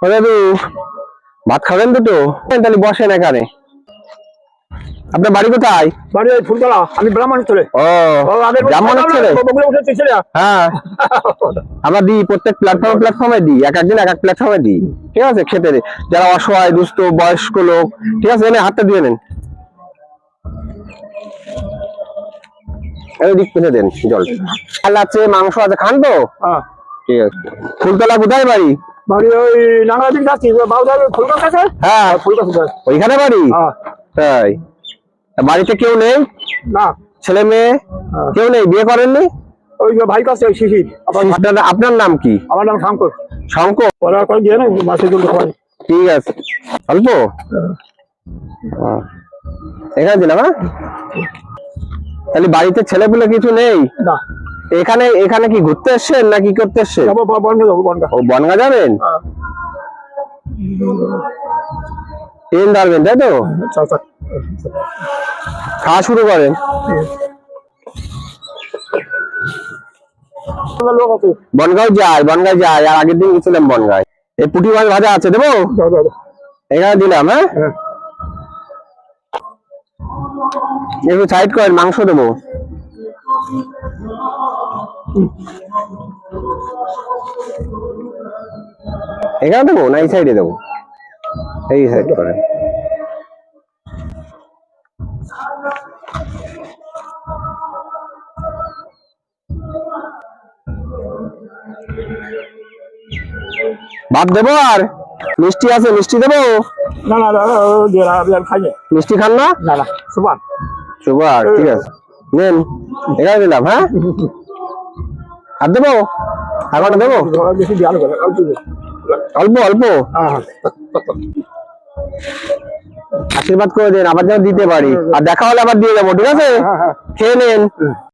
ও দাদু, ভাত খাবেন দুটো? তাহলে বসেন এখানে। আপনার বাড়ি কোথায়? বাড়ি ওই ফুলতলা। আমি ব্রাহ্মণের ছেলে। ও, ব্রাহ্মণের ছেলে? হ্যাঁ, আমরা দিই প্রত্যেক প্ল্যাটফর্মে দিই, এক একদিন এক এক প্ল্যাটফর্মে দিই। ঠিক আছে, খেতে দিই যারা অসহায়, দুস্থ, বয়স্ক লোক। ঠিক আছে, এনে হাতটা দিয়ে নেন, দিক পেতে দেন জল। চাল আছে, মাংস আছে, খান তো? ঠিক আছে। ফুলতলা কোথায় বাড়ি? বাড়ি ওই নাঙ্গলা দিক যাচ্ছি, বাউদার ফুলগাছ আছে। হ্যাঁ, ফুলগাছ ওইখানে বাড়ি। তাই? বাড়িতে কেউ নেই? না। ছেলে মেয়ে কেউ নেই? বিয়ে করেননি? ওই যে ভাই কাছে ওই শিশির। আপনার নাম কি? আমার নাম শঙ্কর। শঙ্কর? ওরা করে দিয়ে না মাসে জল খাওয়াই। ঠিক আছে, অল্প এখানে দিলাম। হ্যাঁ, তাহলে বাড়িতে ছেলেপুলে কিছু নেই? না। এখানে এখানে কি ঘুরতে এসছেন না কি করতে এসছেন? বনগা যাবো, বনগা। ও, বনগা যাবেন? ট্রেন ধরবেন, তাই তো? খাওয়া শুরু করেন। বনগাঁও যায়, বনগাঁয় যায়। আর আগের দিন গেছিলাম বনগাঁয়। এই পুঁটি মাছ ভাজা আছে, দেবো? এখানে দিলাম। হ্যাঁ, একটু সাইড করেন, মাংস দেবো। এখানে দেবো না এই সাইডে দেবো? এই সাইড করেন। ভাত দেবো? আর মিষ্টি আছে, মিষ্টি দেবো? না না খাই মিষ্টি খান না? না না, সুপার সুপার। ঠিক আছে, নেন, এখানে দিলাম। হ্যাঁ, আর দেবো? এখন দেবো? বেশি দিয়ে অল্প অল্প। আশীর্বাদ করে দেন, আবার যেন দিতে পারি। আর দেখা হলে আবার দিয়ে যাবো। ঠিক আছে, খেয়ে নেন।